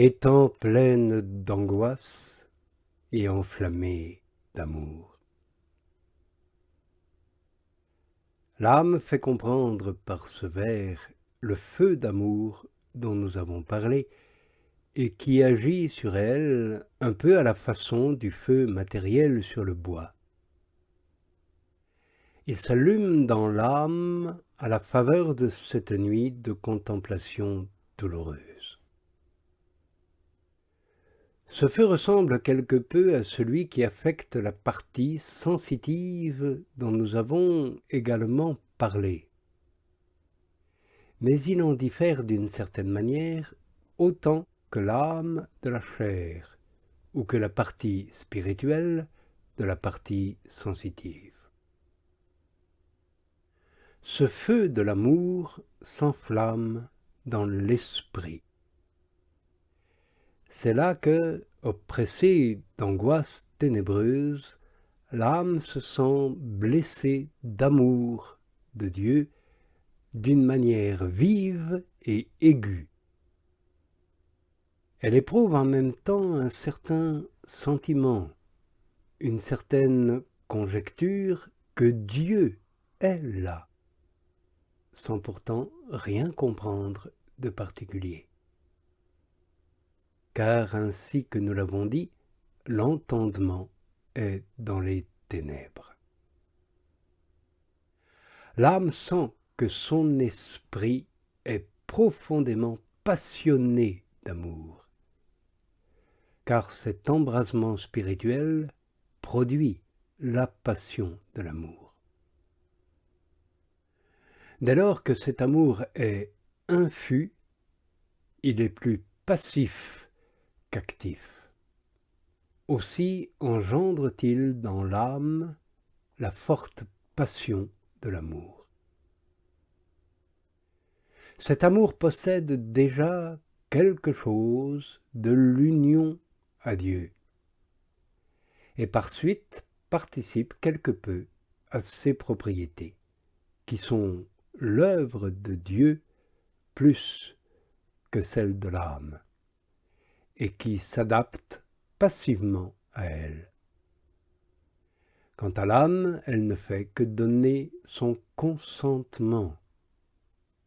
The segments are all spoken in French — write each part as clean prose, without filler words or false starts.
étant pleine d'angoisse et enflammée d'amour. L'âme fait comprendre par ce vers le feu d'amour dont nous avons parlé et qui agit sur elle un peu à la façon du feu matériel sur le bois. Il s'allume dans l'âme à la faveur de cette nuit de contemplation douloureuse. Ce feu ressemble quelque peu à celui qui affecte la partie sensitive dont nous avons également parlé. Mais il en diffère d'une certaine manière autant que l'âme de la chair, ou que la partie spirituelle de la partie sensitive. Ce feu de l'amour s'enflamme dans l'esprit. C'est là que, oppressée d'angoisse ténébreuse, l'âme se sent blessée d'amour de Dieu d'une manière vive et aiguë. Elle éprouve en même temps un certain sentiment, une certaine conjecture que Dieu est là, sans pourtant rien comprendre de particulier. Car ainsi que nous l'avons dit, l'entendement est dans les ténèbres. L'âme sent que son esprit est profondément passionné d'amour, car cet embrasement spirituel produit la passion de l'amour. Dès lors que cet amour est infus, il est plus passif qu'actif. Aussi engendre-t-il dans l'âme la forte passion de l'amour. Cet amour possède déjà quelque chose de l'union à Dieu, et par suite participe quelque peu à ses propriétés, qui sont l'œuvre de Dieu plus que celle de l'âme, et qui s'adaptent passivement à elle. Quant à l'âme, elle ne fait que donner son consentement,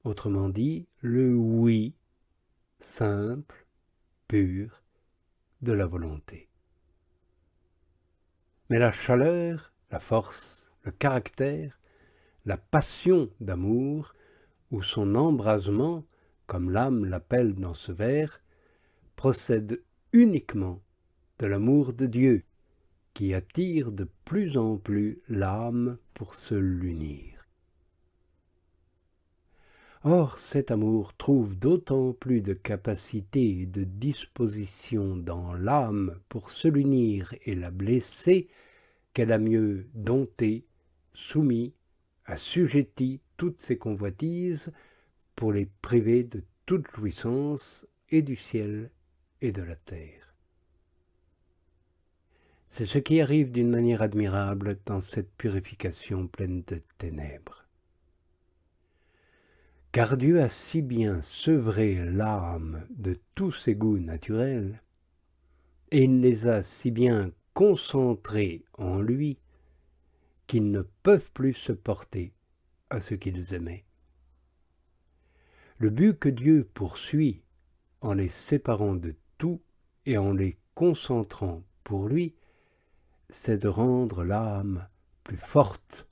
autrement dit, le oui simple, pur, de la volonté. Mais la chaleur, la force, le caractère, la passion d'amour, ou son embrasement, comme l'âme l'appelle dans ce vers, procède uniquement de l'amour de Dieu, qui attire de plus en plus l'âme pour se l'unir. Or, cet amour trouve d'autant plus de capacité et de disposition dans l'âme pour se l'unir et la blesser qu'elle a mieux dompté, soumis, assujetti toutes ses convoitises pour les priver de toute jouissance et du ciel et de la terre. C'est ce qui arrive d'une manière admirable dans cette purification pleine de ténèbres. Car Dieu a si bien sevré l'âme de tous ses goûts naturels, et il les a si bien concentrés en lui, qu'ils ne peuvent plus se porter à ce qu'ils aimaient. Le but que Dieu poursuit en les séparant de tout et en les concentrant pour lui, c'est de rendre l'âme plus forte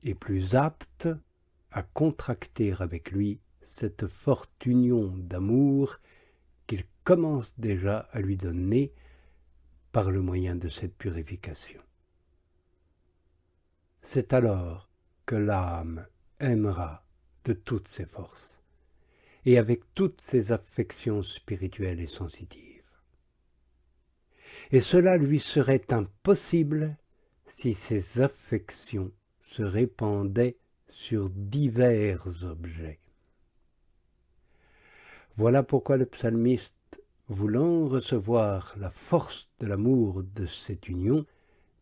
et plus apte à contracter avec lui cette forte union d'amour qu'il commence déjà à lui donner par le moyen de cette purification. C'est alors que l'âme aimera de toutes ses forces et avec toutes ses affections spirituelles et sensitives. Et cela lui serait impossible si ses affections se répandaient sur divers objets. Voilà pourquoi le psalmiste, voulant recevoir la force de l'amour de cette union,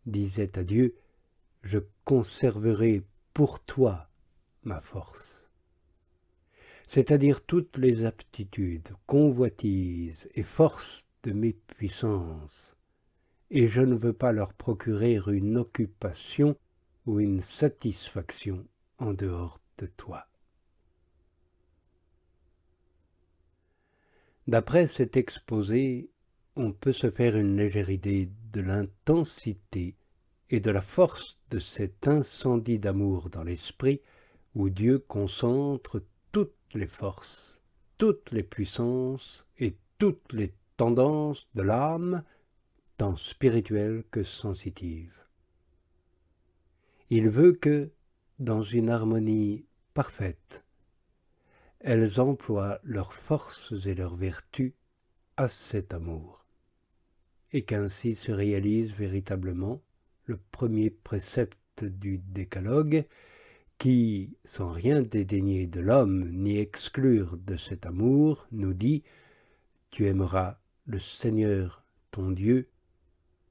disait à Dieu « Je conserverai pour toi ma force ». c'est-à-dire toutes les aptitudes, convoitises et forces de mes puissances, et je ne veux pas leur procurer une occupation ou une satisfaction en dehors de toi. D'après cet exposé, on peut se faire une légère idée de l'intensité et de la force de cet incendie d'amour dans l'esprit où Dieu concentre toutes les forces, toutes les puissances et toutes les tendances de l'âme, tant spirituelle que sensitive. Il veut que, dans une harmonie parfaite, elles emploient leurs forces et leurs vertus à cet amour, et qu'ainsi se réalise véritablement le premier précepte du décalogue qui, sans rien dédaigner de l'homme ni exclure de cet amour, nous dit « Tu aimeras le Seigneur ton Dieu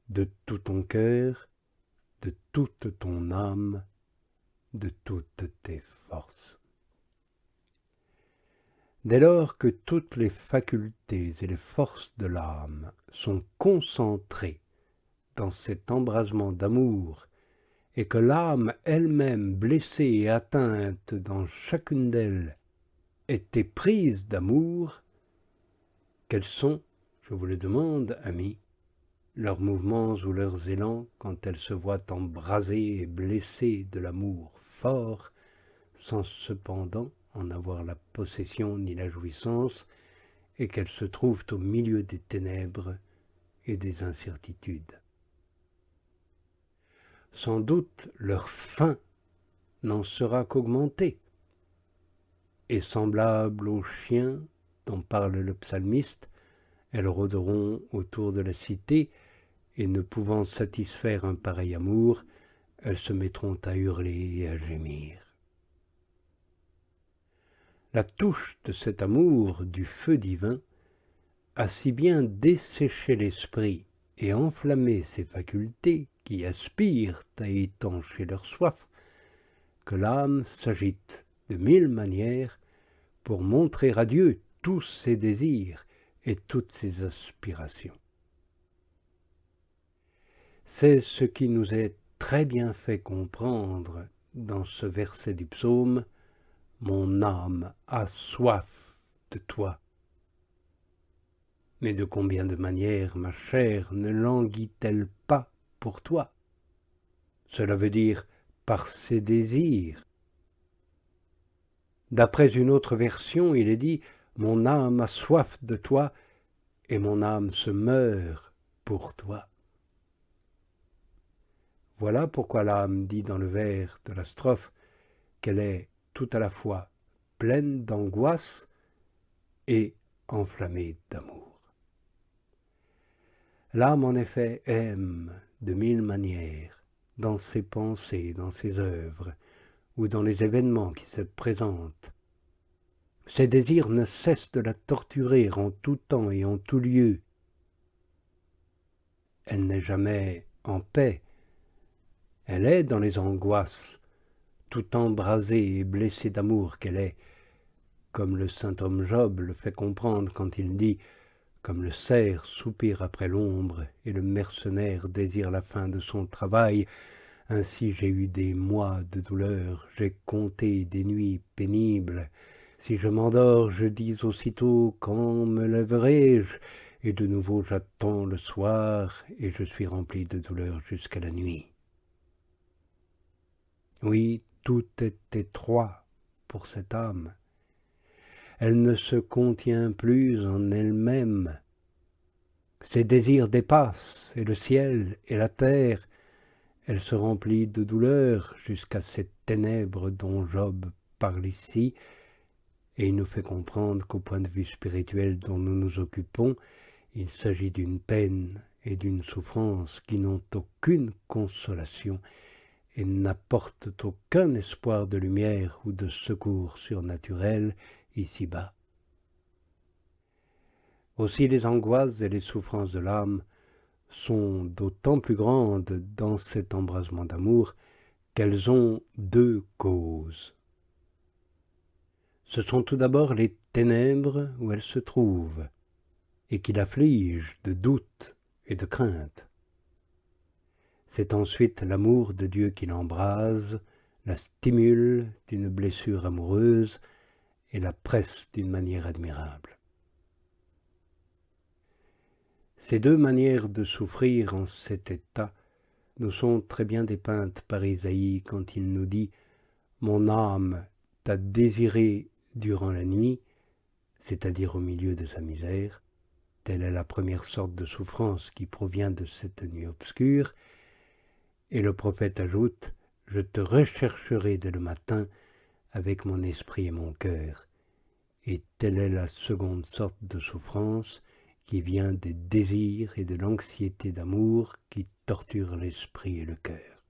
de tout ton cœur, de toute ton âme, de toutes tes forces. » Dès lors que toutes les facultés et les forces de l'âme sont concentrées dans cet embrasement d'amour, et que l'âme elle-même blessée et atteinte dans chacune d'elles est éprise d'amour, quels sont, je vous le demande, amis, leurs mouvements ou leurs élans quand elles se voient embrasées et blessées de l'amour fort, sans cependant en avoir la possession ni la jouissance, et qu'elles se trouvent au milieu des ténèbres et des incertitudes. Sans doute leur fin n'en sera qu'augmentée, et semblables aux chiens dont parle le psalmiste, elles rôderont autour de la cité, et ne pouvant satisfaire un pareil amour, elles se mettront à hurler et à gémir. La touche de cet amour du feu divin a si bien desséché l'esprit et enflammé ses facultés qui aspirent à étancher leur soif, que l'âme s'agite de mille manières pour montrer à Dieu tous ses désirs et toutes ses aspirations. C'est ce qui nous est très bien fait comprendre dans ce verset du psaume « Mon âme a soif de toi ». Mais de combien de manières ma chair ne languit-elle pas pour toi? Cela veut dire par ses désirs. D'après une autre version, il est dit « Mon âme a soif de toi et mon âme se meurt pour toi ». Voilà pourquoi l'âme dit dans le vers de la strophe qu'elle est tout à la fois pleine d'angoisse et enflammée d'amour. L'âme, en effet, aime de mille manières, dans ses pensées, dans ses œuvres, ou dans les événements qui se présentent. Ses désirs ne cessent de la torturer en tout temps et en tout lieu. Elle n'est jamais en paix. Elle est dans les angoisses, tout embrasée et blessée d'amour qu'elle est, comme le saint homme Job le fait comprendre quand il dit « Comme le cerf soupire après l'ombre et le mercenaire désire la fin de son travail, ainsi j'ai eu des mois de douleur, j'ai compté des nuits pénibles. Si je m'endors, je dis aussitôt quand me lèverai-je, et de nouveau j'attends le soir, et je suis rempli de douleur jusqu'à la nuit. » Oui, tout est étroit pour cette âme. Elle ne se contient plus en elle-même. Ses désirs dépassent et le ciel et la terre. Elle se remplit de douleur jusqu'à ces ténèbres dont Job parle ici, et il nous fait comprendre qu'au point de vue spirituel dont nous nous occupons, il s'agit d'une peine et d'une souffrance qui n'ont aucune consolation et n'apportent aucun espoir de lumière ou de secours surnaturel ici-bas. Aussi les angoisses et les souffrances de l'âme sont d'autant plus grandes dans cet embrasement d'amour qu'elles ont deux causes. Ce sont tout d'abord les ténèbres où elle se trouve, et qui l'affligent de doute et de crainte. C'est ensuite l'amour de Dieu qui l'embrase, la stimule d'une blessure amoureuse et la presse d'une manière admirable. Ces deux manières de souffrir en cet état nous sont très bien dépeintes par Isaïe quand il nous dit « Mon âme t'a désiré durant la nuit », c'est-à-dire au milieu de sa misère. Telle est la première sorte de souffrance qui provient de cette nuit obscure. Et le prophète ajoute « Je te rechercherai dès le matin avec mon esprit et mon cœur ». Et telle est la seconde sorte de souffrance qui vient des désirs et de l'anxiété d'amour qui torturent l'esprit et le cœur.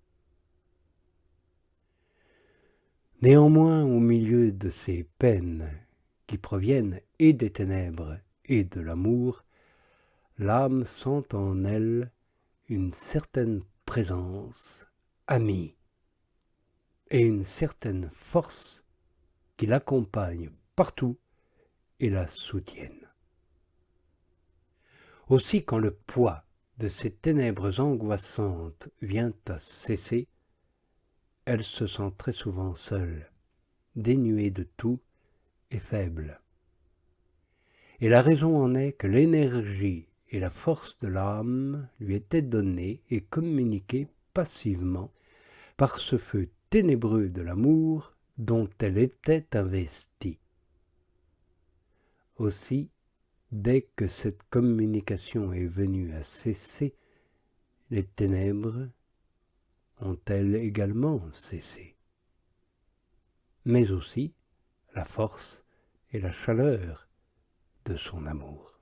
Néanmoins, au milieu de ces peines qui proviennent et des ténèbres et de l'amour, l'âme sent en elle une certaine présence amie et une certaine force qui l'accompagne partout et la soutiennent. Aussi, quand le poids de ces ténèbres angoissantes vient à cesser, elle se sent très souvent seule, dénuée de tout et faible. Et la raison en est que l'énergie et la force de l'âme lui étaient données et communiquées passivement par ce feu ténébreux de l'amour dont elle était investie. Aussi, dès que cette communication est venue à cesser, les ténèbres ont-elles également cessé. Mais aussi la force et la chaleur de son amour.